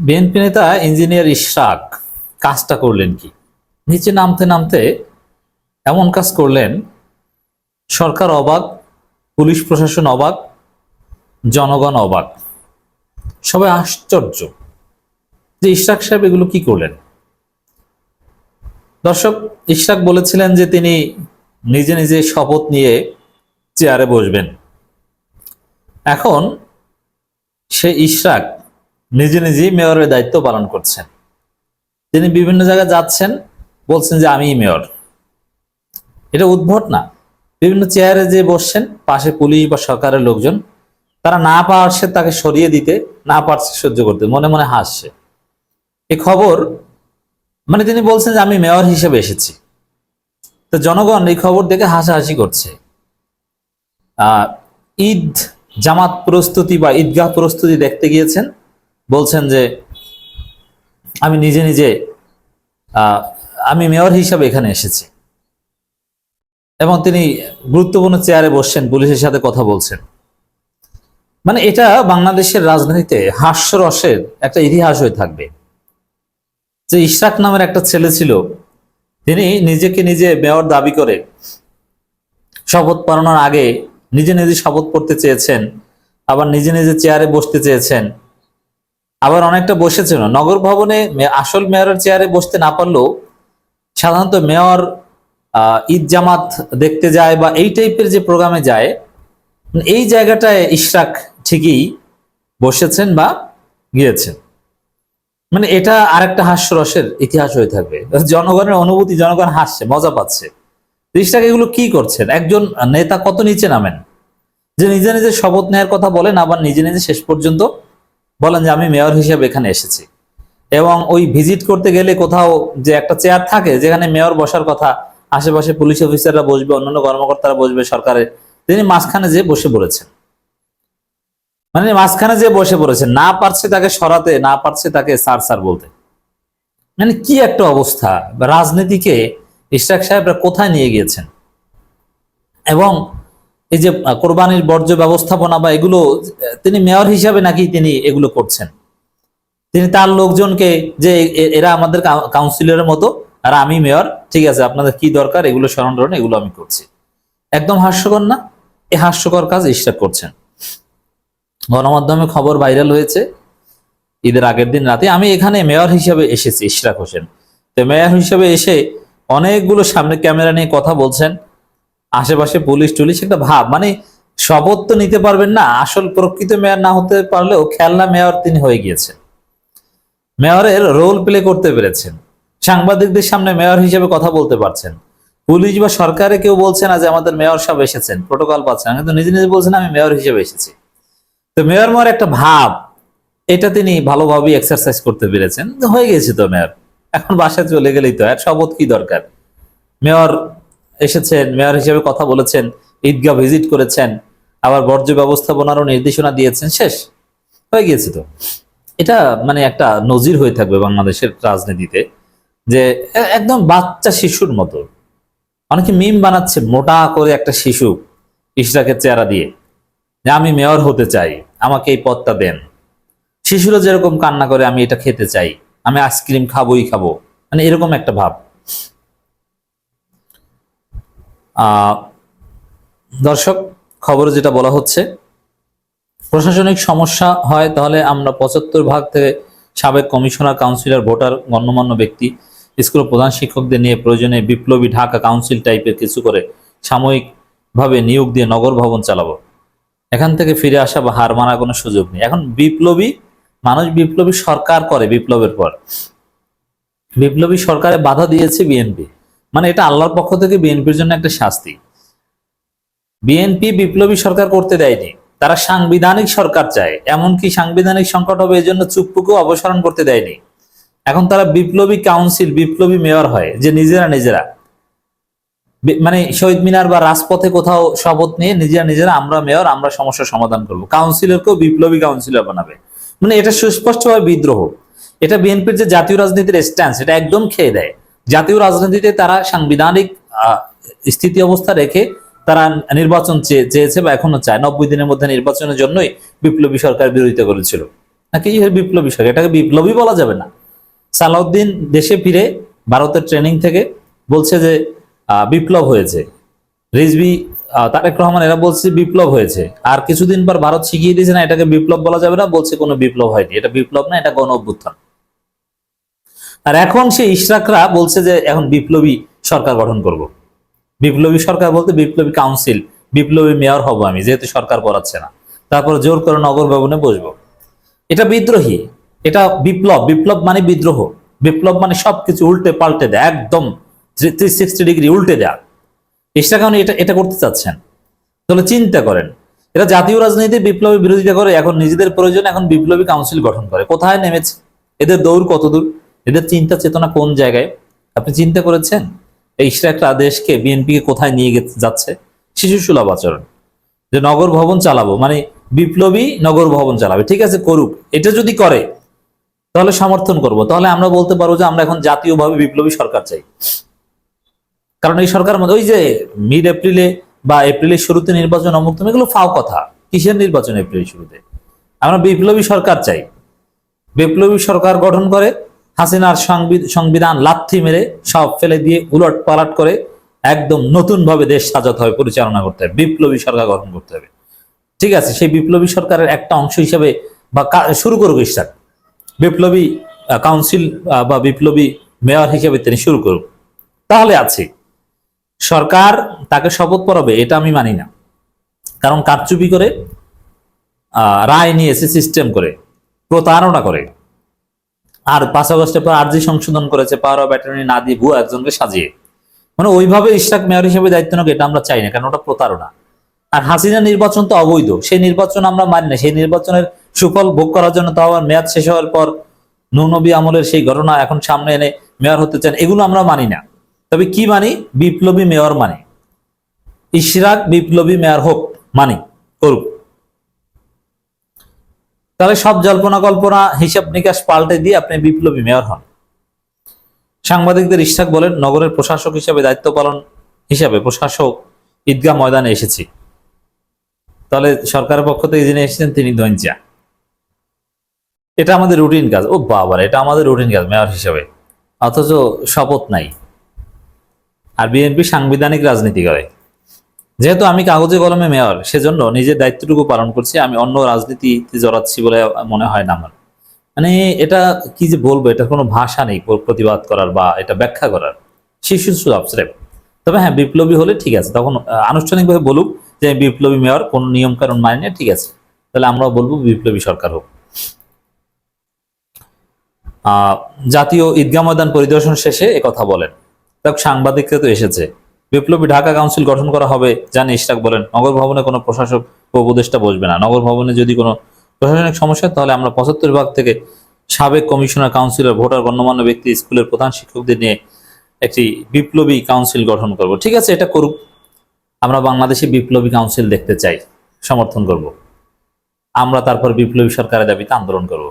BNP নেতা engineer Ishraq কাজটা করলেন কি? নিচে নামতে নামতে এমন কাজ করলেন, সরকার অবাক, পুলিশ প্রশাসন অবাক, জনগণ অবাক, সবাই আশ্চর্য যে ইশরাক সাহেব এগুলো কি করলেন। দর্শক, ইশরাক বলেছিলেন যে তিনি নিজে নিজে শপথ নিয়ে চেয়ারে বসবেন। এখন সে ইশরাক নিজে নিজেই মেয়রের দায়িত্ব পালন করছেন। তিনি বিভিন্ন জায়গায় যাচ্ছেন, বলছেন যে আমিই মেয়র। এটা উদ্ভট না? বিভিন্ন চেয়ারে যে বসছেন, পাশে পুলিশ বা সরকারের লোকজন, তারা না পারছে তাকে সরিয়ে দিতে, না পারছে সহ্য করতে, মনে মনে হাসছে। এই খবর, মানে তিনি বলছেন যে আমি মেয়র হিসেবে এসেছি, তো জনগণ এই খবর দেখে হাসাহাসি করছে। ঈদ জামাত প্রস্তুতি বা ঈদগাহ প্রস্তুতি দেখতে গিয়েছেন, বলছেন যে আমি নিজে নিজে আমি মেয়র হিসাবে এখানে এসেছি, এবং তিনি গুরুত্বপূর্ণ চেয়ারে বসছেন, পুলিশের সাথে কথা বলছেন। মানে এটা বাংলাদেশের রাজনীতিতে হাস্যরসের একটা ইতিহাস হয়ে থাকবে। যে ইশরাক নামের একটা ছেলে ছিল, তিনি নিজেকে নিজে মেয়র দাবি করে শপথ পড়ানোর আগে নিজে নিজে শপথ পড়তে চেয়েছেন, আবার নিজে নিজে চেয়ারে বসতে চেয়েছেন, আবার অনেকটা বসেছেন। নগর ভবনে আসল মেয়রের চেয়ারে বসতে না পারলেও সাধারণত মেয়র ঈদ জামাত দেখতে যায় বা এই টাইপের যে প্রোগ্রামে যায়, এই জায়গাটায় ইশরাক ঠিকই বসেছেন বা গিয়েছেন। মানে এটা আরেকটা হাস্যরসের ইতিহাস হয়ে থাকবে। জনগণের অনুভূতি, জনগণ হাসছে, মজা পাচ্ছে। ইশরাক এগুলো কি করছেন? একজন নেতা কত নিচে নামেন, যে নিজে নিজে শপথ নেওয়ার কথা বলেন, আবার নিজে নিজে শেষ পর্যন্ত বলেন যে আমি মেয়র হিসেবে এখানে এসেছি। এবং ওই ভিজিট করতে গেলে কোথাও যে একটা চেয়ার থাকে যেখানে মেয়র বসার কথা, আশেপাশে পুলিশ অফিসাররা বসবে, অন্যান্য কর্মকর্তারা বসবে সরকারের, তিনি মাঝখানে যে বসে পড়েছেন। মানে মাঝখানে যে বসে পড়েছেন, না পারছে তাকে সরাতে, না পারছে তাকে স্যার স্যার বলতে। মানে কি একটা অবস্থা! রাজনীতিকে ইশরাক সাহেবরা কোথায় নিয়ে গিয়েছেন। এবং এই যে কোরবানির বর্জ্য ব্যবস্থাপনা বা এগুলো, তিনি মেয়র হিসাবে নাকি তিনি এগুলো করছেন। তিনি তার লোকজনকে যে এরা আমাদের কাউন্সিলরের মতো, আর আমি মেয়র, ঠিক আছে, আপনাদের কি দরকার এগুলো স্মরণ করেন, এগুলো আমি করছি। একদম হাস্যকর না? এই হাস্যকর কাজ ইশরাক করছেন। গণমাধ্যমে খবর ভাইরাল হয়েছে ঈদের আগের দিন রাতে, আমি এখানে মেয়র হিসেবে এসেছি, ইশরাক হোসেন। তো মেয়র হিসেবে এসে অনেকগুলো সামনে ক্যামেরা নিয়ে কথা বলছেন, আশেপাশে পুলিশ টুলিশ, একটা ভাব। মানে শপথ তো নিতে পারবেন না, আসল প্রকৃত মেয়র না হতে পারলেও খেলনা মেয়র তিনি হয়ে গিয়েছেন। মেয়রের রোল প্লে করতে পেরেছেন, সাংবাদিকদের সামনে মেয়র হিসেবে কথা বলতে পারছেন। পুলিশ বা সরকারে কেউ বলছে না যে আমাদের মেয়র সাহেব এসেছেন, প্রোটোকল পাচ্ছেন, কিন্তু নিজে নিজে বলছেন আমি মেয়র হিসেবে এসেছি। তো মেয়র মেয়র একটা ভাব, এটা তিনি ভালোভাবে এক্সারসাইজ করতে পেরেছেন। হয়ে গেছে তো মেয়র, এখন বাসায় চলে গেলেই তো, আর শপথ কি দরকার? মেয়র এসেছেন, মেয়র হিসেবে কথা বলেছেন, ঈদগাহ ভিজিট করেছেন, আবার বর্জ্য ব্যবস্থাপনারও নির্দেশনা দিয়েছেন, শেষ হয়ে গিয়েছে তো। এটা মানে একটা নজির হয়ে থাকবে বাংলাদেশের রাজনীতিতে, যে একদম বাচ্চা শিশুর মতো। অনেকে মিম বানাচ্ছে, মোটা করে একটা শিশু ইশরাকের চেহারা দিয়ে, যে আমি মেয়র হতে চাই, আমাকে এই পদটা দেন। শিশুরা যেরকম কান্না করে আমি এটা খেতে চাই, আমি আইসক্রিম খাবোই খাবো, মানে এরকম একটা ভাব। দর্শক, খবরে যেটা বলা হচ্ছে, প্রশাসনিক সমস্যা হয় তাহলে আমরা 75 ভাগ থেকে সাবেক কমিশনার, কাউন্সিলর, ভোটার, গণ্যমান্য ব্যক্তি, স্কুল প্রধান শিক্ষকদের নিয়ে প্রয়োজনে বিপ্লবী ঢাকা কাউন্সিল টাইপের কিছু করে সাময়িকভাবে নিয়োগ দিয়ে নগর ভবন চালাবো। এখান থেকে ফিরে আসা বা হার মানার কোনো সুযোগ নেই। এখন বিপ্লবী মানুষ বিপ্লবী সরকার করে, বিপ্লবের পর বিপ্লবী সরকারে বাধা দিয়েছে বিএনপি, মানে এটা আল্লাহর পক্ষ থেকে বিএনপির জন্য একটা শাস্তি। বিএনপি বিপ্লবী সরকার করতে দেয়নি, তারা সাংবিধানিক সরকার চায়। এমনকি সাংবিধানিক সংকট হবে এজন্য চুপ্পুকেও অপসারণ করতে দেয়নি। এখন তারা বিপ্লবী কাউন্সিল, বিপ্লবী মেয়র হয়, যে নিজেরা নিজেরা মানে শহীদ মিনার বা রাজপথে কোথাও শপথ নিয়ে নিজেরা নিজেরা আমরা মেয়র, আমরা সমস্যার সমাধান করবো, কাউন্সিলরকেও বিপ্লবী কাউন্সিলর বানাবে। মানে এটা সুস্পষ্টভাবে বিদ্রোহ। এটা বিএনপির যে জাতীয় রাজনীতির স্ট্যান্স, এটা একদম খেয়ে দেয়। জাতীয় রাজনীতিতে তারা সাংবিধানিক স্থিতি অবস্থা রেখে তারা নির্বাচন চেয়েছে বা এখনো চায়। 90 দিনের মধ্যে নির্বাচনের জন্যই বিপ্লবী সরকার বিরোধিতা করেছিল। নাকি এর বিপ্লবী সরকার? এটাকে বিপ্লবী বলা যাবে না। সালাউদ্দিন দেশে ফিরে ভারতের ট্রেনিং থেকে বলছে যে বিপ্লব হয়েছে, রিজভী তারেক রহমান এরা বলছে বিপ্লব হয়েছে, আর কিছুদিন পর ভারত শিখিয়ে দিয়েছে না এটাকে বিপ্লব বলা যাবে না, বলছে কোনো বিপ্লব হয়নি, এটা বিপ্লব না, এটা গণ অভ্যুত্থান। আর এখন সেই ইশরাকরা বলছে যে এখন বিপ্লবী সরকার গঠন করব। বিপ্লবী সরকার বলতে বিপ্লবী কাউন্সিল, বিপ্লবী মেয়র হব আমি, যেহেতু সরকার করাচ্ছে না, তারপর জোর করে নগর ভবনে বসবো। এটা বিদ্রোহী, এটা বিপ্লব। বিপ্লব মানে বিদ্রোহ, বিপ্লব মানে সবকিছু উল্টে পাল্টে দেয়, একদম 360 ডিগ্রি উল্টে দেয়া। ইশরাক এটা এটা করতে চাচ্ছেন। তাহলে চিন্তা করেন, এরা জাতীয় রাজনীতিতে বিপ্লবী বিরোধিতা করে, এখন নিজেদের প্রয়োজনে এখন বিপ্লবী কাউন্সিল গঠন করে। কোথায় নেমেছে এদের দৌড়, কত দূর, এদের চিন্তা চেতনা কোন জায়গায়? আপনি চিন্তা করেছেন এই ইশরাকরা দেশকে, বিএনপিকে কোথায় নিয়ে যাচ্ছে? শিশুসুলভ আচরণ, যে নগর ভবন চালাবো মানে বিপ্লবী নগর ভবন চালাবে। ঠিক আছে, করুক, এটা যদি করে তাহলে সমর্থন করব, তাহলে আমরা বলতে পারবো যে আমরা এখন জাতীয়ভাবে বিপ্লবী সরকার চাই। কারণ এই সরকার মধ্যে ওই যে মিড এপ্রিলে বা এপ্রিলের শুরুতে নির্বাচন, অমুক তুমি, এগুলো ফাও কথা। কিসের নির্বাচন এপ্রিলের শুরুতে? আমরা বিপ্লবী সরকার চাই। বিপ্লবী সরকার গঠন করে হাসিনার সংবিধান লাথি মেরে সব ফেলে দিয়ে উলট পালট করে একদম নতুন ভাবে দেশ সাজাতে হবে, পরিচালনা করতে হবে, বিপ্লবী সরকার গঠন করতে হবে। ঠিক আছে, সেই বিপ্লবী সরকারের একটা অংশ হিসেবে বা শুরু করুক ইশরাক, বিপ্লবী কাউন্সিল বা বিপ্লবী মেয়র হিসেবে তিনি শুরু করুক। তাহলে আছে সরকার তাকে শপথ পড়াবে, এটা আমি মানি না। কারণ কারচুপি করে রায় নিয়েছে, সিস্টেম করে, প্রতারণা করে, আর 5 আগস্টের পর আরজি সংশোধন করেছে পাওয়ার অফ অ্যাটর্নি না দিয়ে ভুয়া একজনকে সাজিয়ে। মানে ওইভাবে ইশরাক মেয়র হিসেবে দায়িত্ব নেবে, এটা আমরা চাই না, কারণ ওটা প্রতারণা। আর হাসিনা নির্বাচন তো অবৈধ, সেই নির্বাচন আমরা মানি না। সেই নির্বাচনের সুফল ভোগ করার জন্য তো আবার মেয়াদ শেষ হওয়ার পর নূনবী আমলের সেই ঘটনা এখন সামনে এনে মেয়র হতে চান, এগুলো আমরা মানি না। তবে কি মানি? বিপ্লবী মেয়র মানি। ইশরাক বিপ্লবী মেয়র হোক, মানি, করুক। তাহলে সব জল্পনা কল্পনা হিসাব নিকাশ পাল্টে দিয়ে আপনি বিপ্লবী মেয়র হন। সাংবাদিকদের ইশরাক বলেন, নগরের প্রশাসক হিসেবে দায়িত্ব পালন হিসাবে প্রশাসক ঈদগাহ ময়দানে এসেছি। তাহলে সরকারের পক্ষ থেকে যিনি এসেছেন তিনি দঞ্জা। এটা আমাদের রুটিন কাজ। ও বাবার, এটা আমাদের রুটিন কাজ মেয়র হিসেবে, অথচ শপথ নাই। আর বিএনপি সাংবিধানিক রাজনীতি করে। যেহেতু আমি কাগজে কলমে মেয়র, সেজন্য নিজের দায়িত্বটুকু পালন করছি, আমি অন্য রাজনীতিতে জড়াচ্ছি বলে মনে হয় না আমার। মানে এটা কি যে বলবো, এটা কোনো ভাষা নেই প্রতিবাদ করার বা এটা ব্যাখ্যা করার। শিশু সুলভ স্রেফ। তবে হ্যাঁ, বিপ্লবী হলে ঠিক আছে, তখন আনুষ্ঠানিকভাবে বলুক যে বিপ্লবী মেয়র, কোন নিয়ম কানুন মানে না, ঠিক আছে, তাহলে আমরাও বলবো বিপ্লবী সরকার হোক। জাতীয় ঈদগাহ ময়দান পরিদর্শন শেষে একথা বলেন। সাংবাদিকরা তো এসেছে। বিপ্লবী ঢাকা কাউন্সিল গঠন করা হবে জানি ইশরাক বলেন, নগর ভবনে কোনো প্রশাসক ও উপদেষ্টা বসবে না। নগর ভবনে যদি কোনো প্রশাসনিক সমস্যা, তাহলে আমরা 75 বিভাগ থেকে সাবেক কমিশনার, কাউন্সিলর, ভোটার, গণ্যমান্য ব্যক্তি, স্কুলের প্রধান শিক্ষকদের নিয়ে একটি বিপ্লবী কাউন্সিল গঠন করব। ঠিক আছে, এটা করুক। আমরা বাংলাদেশে বিপ্লবী কাউন্সিল দেখতে চাই, সমর্থন করব। আমরা তারপর বিপ্লবী সরকারের দাবিতে আন্দোলন করব।